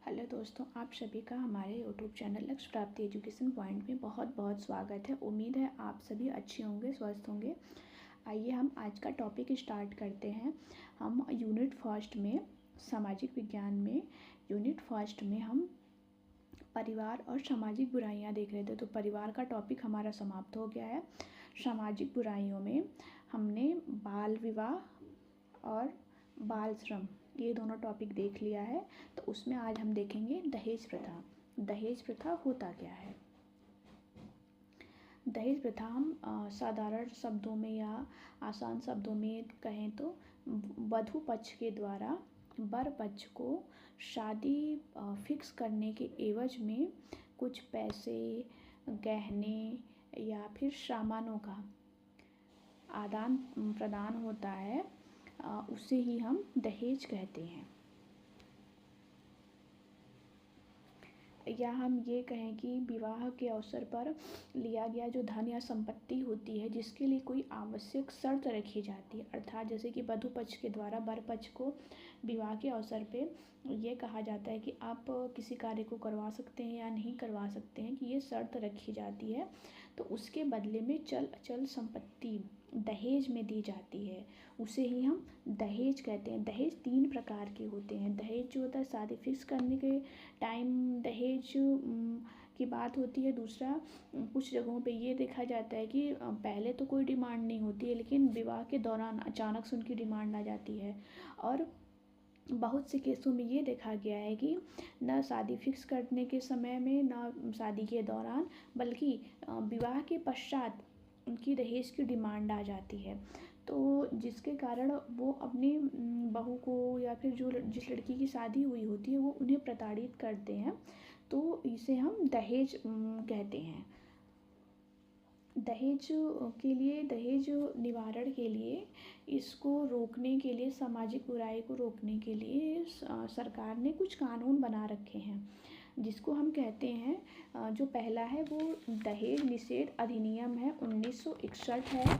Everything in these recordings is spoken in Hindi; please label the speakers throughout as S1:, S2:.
S1: हेलो दोस्तों, आप सभी का हमारे यूट्यूब चैनल लक्ष्य प्राप्ति एजुकेशन पॉइंट में बहुत बहुत स्वागत है। उम्मीद है आप सभी अच्छे होंगे, स्वस्थ होंगे। आइए हम आज का टॉपिक स्टार्ट करते हैं। हम यूनिट फर्स्ट में सामाजिक विज्ञान में यूनिट फर्स्ट में हम परिवार और सामाजिक बुराइयां देख रहे थे। तो परिवार का टॉपिक हमारा समाप्त हो गया है। सामाजिक बुराइयों में हमने बाल विवाह और बाल श्रम ये दोनों टॉपिक देख लिया है। तो उसमें आज हम देखेंगे दहेज प्रथा। दहेज प्रथा होता क्या है? दहेज प्रथा हम साधारण शब्दों में या आसान शब्दों में कहें तो वधू पक्ष के द्वारा वर पक्ष को शादी फिक्स करने के एवज में कुछ पैसे, गहने या फिर सामानों का आदान प्रदान होता है, उसे ही हम दहेज कहते हैं। या हम ये कहें कि विवाह के अवसर पर लिया गया जो धन या संपत्ति होती है जिसके लिए कोई आवश्यक शर्त रखी जाती है, अर्थात जैसे कि वधू पक्ष के द्वारा वर पक्ष को विवाह के अवसर पे ये कहा जाता है कि आप किसी कार्य को करवा सकते हैं या नहीं करवा सकते हैं, कि ये शर्त रखी जाती है। तो उसके बदले में चल अचल संपत्ति दहेज में दी जाती है, उसे ही हम दहेज कहते हैं। दहेज 3 प्रकार के होते हैं। दहेज जो होता है शादी फिक्स करने के टाइम दहेज की बात होती है। दूसरा, कुछ जगहों पे ये देखा जाता है कि पहले तो कोई डिमांड नहीं होती है, लेकिन विवाह के दौरान अचानक से उनकी डिमांड आ जाती है। और बहुत से केसों में ये देखा गया है कि न शादी फिक्स करने के समय में, न शादी के दौरान, बल्कि विवाह के पश्चात उनकी दहेज की डिमांड आ जाती है। तो जिसके कारण वो अपनी बहू को या फिर जिस लड़की की शादी हुई होती है वो उन्हें प्रताड़ित करते हैं। तो इसे हम दहेज कहते हैं। दहेज के लिए, दहेज निवारण के लिए, इसको रोकने के लिए, सामाजिक बुराई को रोकने के लिए सरकार ने कुछ कानून बना रखे हैं, जिसको हम कहते हैं, जो पहला है वो दहेज निषेध अधिनियम है 1961 है।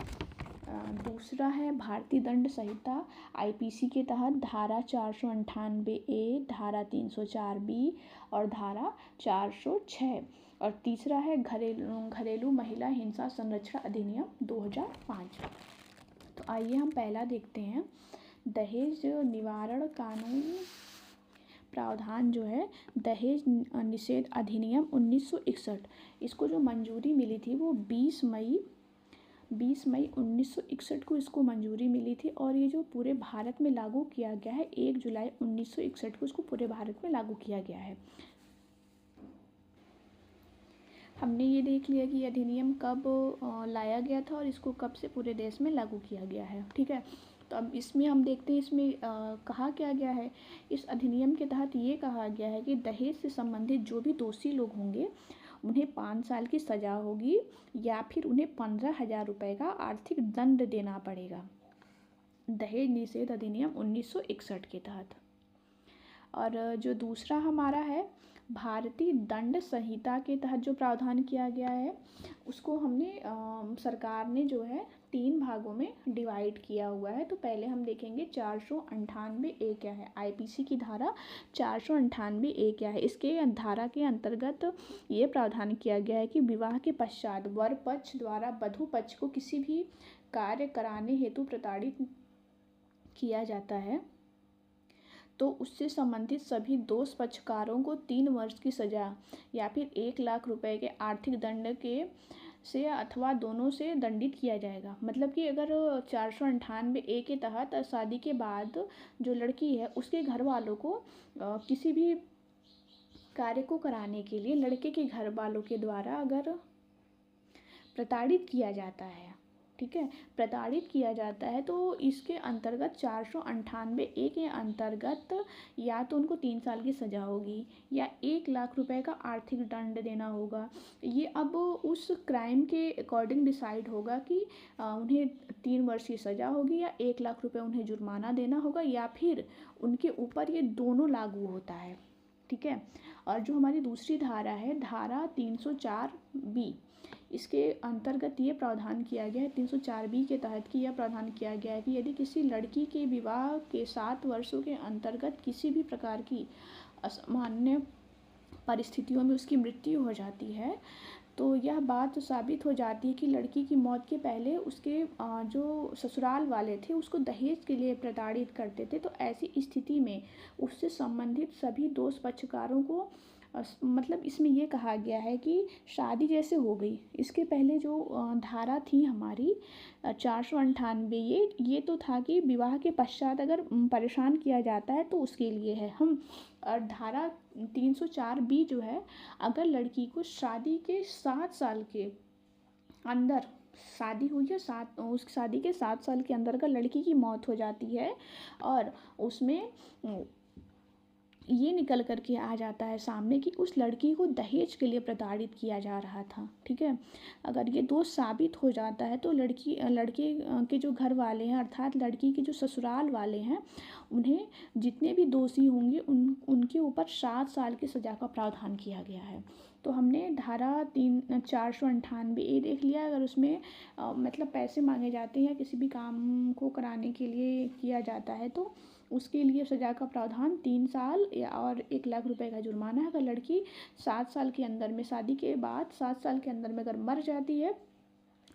S1: दूसरा है भारतीय दंड संहिता आईपीसी के तहत धारा 498A, धारा 304B और धारा 406। और तीसरा है घरेलू महिला हिंसा संरक्षण अधिनियम 2005। तो आइए हम पहला देखते हैं। दहेज निवारण कानून प्रावधान जो है दहेज निषेध अधिनियम 1961, इसको जो मंजूरी मिली थी वो 20 मई 1961 को इसको मंजूरी मिली थी। और ये जो पूरे भारत में लागू किया गया है 1 जुलाई 1961 को इसको पूरे भारत में लागू किया गया है। हमने ये देख लिया कि अधिनियम कब लाया गया था और इसको कब से पूरे देश में लागू किया गया है। ठीक है, तो अब इसमें हम देखते हैं इसमें कहा क्या गया है। इस अधिनियम के तहत ये कहा गया है कि दहेज से संबंधित जो भी दोषी लोग होंगे उन्हें 5 साल की सज़ा होगी या फिर उन्हें 15,000 रुपये का आर्थिक दंड देना पड़ेगा। दहेज निषेध अधिनियम 1961 के तहत। और जो दूसरा हमारा है भारतीय दंड संहिता के तहत जो प्रावधान किया गया है उसको हमने सरकार ने जो है 3 भागों में डिवाइड किया हुआ है। तो पहले हम देखेंगे 498A क्या है। आईपीसी की धारा 498A क्या है। इसके धारा के अंतर्गत ये प्रावधान किया गया है कि विवाह के पश्चात वर पक्ष द्वारा वधू पक्ष को किसी भी कार्य कराने हेतु प्रताड़ित किया जाता है तो उससे संबंधित सभी दोष पक्षकारों को 3 वर्ष की सज़ा या फिर 1 लाख रुपए के आर्थिक दंड के से अथवा दोनों से दंडित किया जाएगा। मतलब कि अगर 498A के तहत शादी के बाद जो लड़की है उसके घर वालों को किसी भी कार्य को कराने के लिए लड़के के घर वालों के द्वारा अगर प्रताड़ित किया जाता है, ठीक है, प्रताड़ित किया जाता है, तो इसके अंतर्गत 498A के अंतर्गत या तो उनको 3 साल की सज़ा होगी या 1 लाख रुपए का आर्थिक दंड देना होगा। ये अब उस क्राइम के अकॉर्डिंग डिसाइड होगा कि उन्हें 3 वर्ष की सज़ा होगी या 1 लाख रुपए उन्हें जुर्माना देना होगा या फिर उनके ऊपर ये दोनों लागू होता है। ठीक है, और जो हमारी दूसरी धारा है धारा 304B, इसके अंतर्गत ये प्रावधान किया गया है 304B के तहत कि यह प्रावधान किया गया है कि यदि किसी लड़की के विवाह के 7 वर्षों के अंतर्गत किसी भी प्रकार की असामान्य परिस्थितियों में उसकी मृत्यु हो जाती है तो यह बात साबित हो जाती है कि लड़की की मौत के पहले उसके जो ससुराल वाले थे उसको दहेज के लिए प्रताड़ित करते थे। तो ऐसी स्थिति में उससे संबंधित सभी दोष पक्षकारों को मतलब इसमें ये कहा गया है कि शादी जैसे हो गई, इसके पहले जो धारा थी हमारी 498 ये तो था कि विवाह के पश्चात अगर परेशान किया जाता है तो उसके लिए है। हम और धारा 304B जो है, अगर लड़की को शादी के 7 साल के अंदर शादी हुई है उस शादी के 7 साल के अंदर अगर लड़की की मौत हो जाती है और उसमें ये निकल कर के आ जाता है सामने कि उस लड़की को दहेज के लिए प्रताड़ित किया जा रहा था, ठीक है, अगर ये दोष साबित हो जाता है तो लड़के के जो घर वाले हैं अर्थात लड़की के जो ससुराल वाले हैं उन्हें जितने भी दोषी होंगे उनके ऊपर 7 साल की सज़ा का प्रावधान किया गया है। तो हमने धारा 498A देख लिया। अगर उसमें मतलब पैसे मांगे जाते हैं या किसी भी काम को कराने के लिए किया जाता है तो उसके लिए सज़ा का प्रावधान 3 साल और 1 लाख रुपए का जुर्माना है। अगर लड़की 7 साल के अंदर में शादी के बाद 7 साल के अंदर में अगर मर जाती है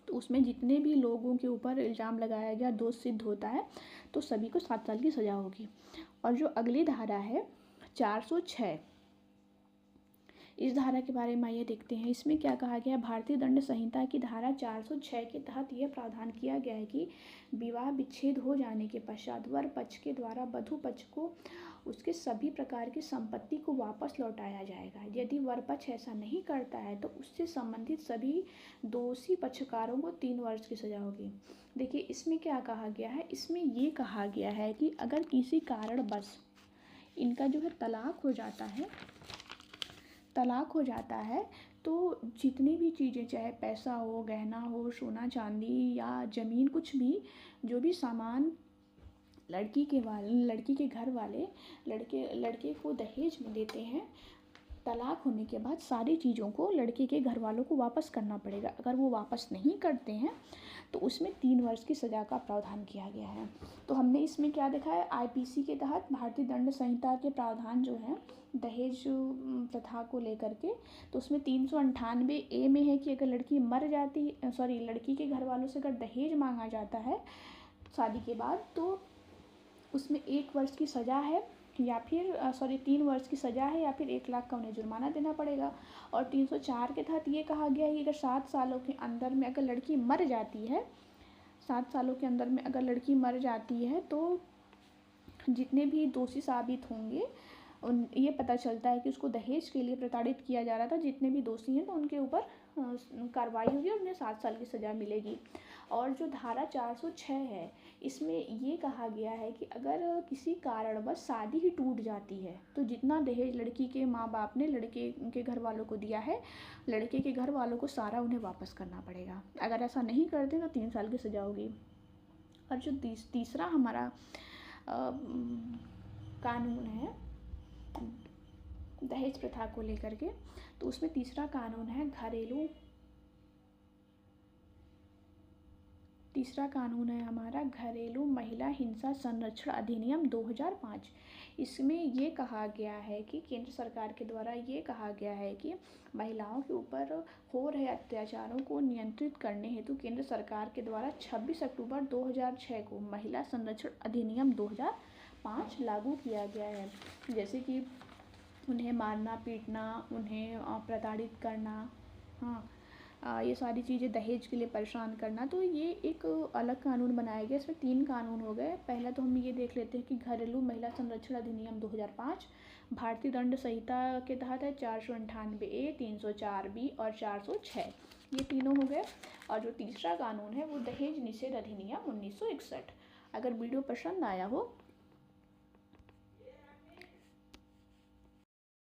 S1: तो उसमें जितने भी लोगों के ऊपर इल्ज़ाम लगाया गया दोष सिद्ध होता है तो सभी को 7 साल की सज़ा होगी। और जो अगली धारा है 406, इस धारा के बारे में आइए देखते हैं। इसमें क्या कहा गया है, भारतीय दंड संहिता की धारा 406 के तहत यह प्रावधान किया गया है कि विवाह विच्छेद हो जाने के पश्चात वर पक्ष के द्वारा वधू पक्ष को उसके सभी प्रकार की संपत्ति को वापस लौटाया जाएगा। यदि वर पक्ष ऐसा नहीं करता है तो उससे संबंधित सभी दोषी पक्षकारों को 3 वर्ष की सज़ा होगी। देखिए इसमें क्या कहा गया है, इसमें ये कहा गया है कि अगर किसी कारणवश इनका जो है तलाक हो जाता है तो जितनी भी चीज़ें चाहे पैसा हो, गहना हो, सोना चांदी या ज़मीन, कुछ भी जो भी सामान लड़की के घर वाले लड़के को दहेज में देते हैं, तलाक होने के बाद सारी चीज़ों को लड़के के घर वालों को वापस करना पड़ेगा। अगर वो वापस नहीं करते हैं तो उसमें 3 वर्ष की सज़ा का प्रावधान किया गया है। तो हमने इसमें क्या देखा है, IPC के तहत भारतीय दंड संहिता के प्रावधान जो है दहेज प्रथा को लेकर के, तो उसमें 398A में है कि अगर लड़की के घर वालों से अगर दहेज मांगा जाता है शादी के बाद तो उसमें 1 वर्ष की सज़ा है या फिर 3 वर्ष की सज़ा है या फिर 1 लाख का उन्हें जुर्माना देना पड़ेगा। और 304 के तहत ये कहा गया है कि अगर 7 सालों के अंदर में अगर लड़की मर जाती है 7 सालों के अंदर में अगर लड़की मर जाती है तो जितने भी दोषी साबित होंगे ये पता चलता है कि उसको दहेज के लिए प्रताड़ित किया जा रहा था, जितने भी दोषी हैं तो उनके ऊपर कार्रवाई होगी और उन्हें 7 साल की सज़ा मिलेगी। और जो धारा 406 है इसमें ये कहा गया है कि अगर किसी कारणवश शादी ही टूट जाती है तो जितना दहेज लड़की के माँ बाप ने लड़के के घर वालों को दिया है, लड़के के घर वालों को सारा उन्हें वापस करना पड़ेगा। अगर ऐसा नहीं करते तो 3 साल की सज़ा होगी। और जो तीसरा हमारा कानून है दहेज प्रथा को लेकर के, तो उसमें तीसरा कानून है हमारा घरेलू महिला हिंसा संरक्षण अधिनियम 2005। इसमें ये कहा गया है कि केंद्र सरकार के द्वारा ये कहा गया है कि महिलाओं के ऊपर हो रहे अत्याचारों को नियंत्रित करने हेतु केंद्र सरकार के द्वारा 26 अक्टूबर 2006 को महिला संरक्षण अधिनियम 2005 लागू किया गया है। जैसे कि उन्हें मारना पीटना, उन्हें प्रताड़ित करना, ये सारी चीज़ें, दहेज के लिए परेशान करना, तो ये एक अलग कानून बनाया गया। इसमें 3 कानून हो गए। पहला तो हम ये देख लेते हैं कि घरेलू महिला संरक्षण अधिनियम 2005 भारतीय दंड संहिता के तहत है 498A, 304B और 406, ये तीनों हो गए। और जो तीसरा कानून है वो दहेज निषेध अधिनियम 1961। अगर वीडियो पसंद आया हो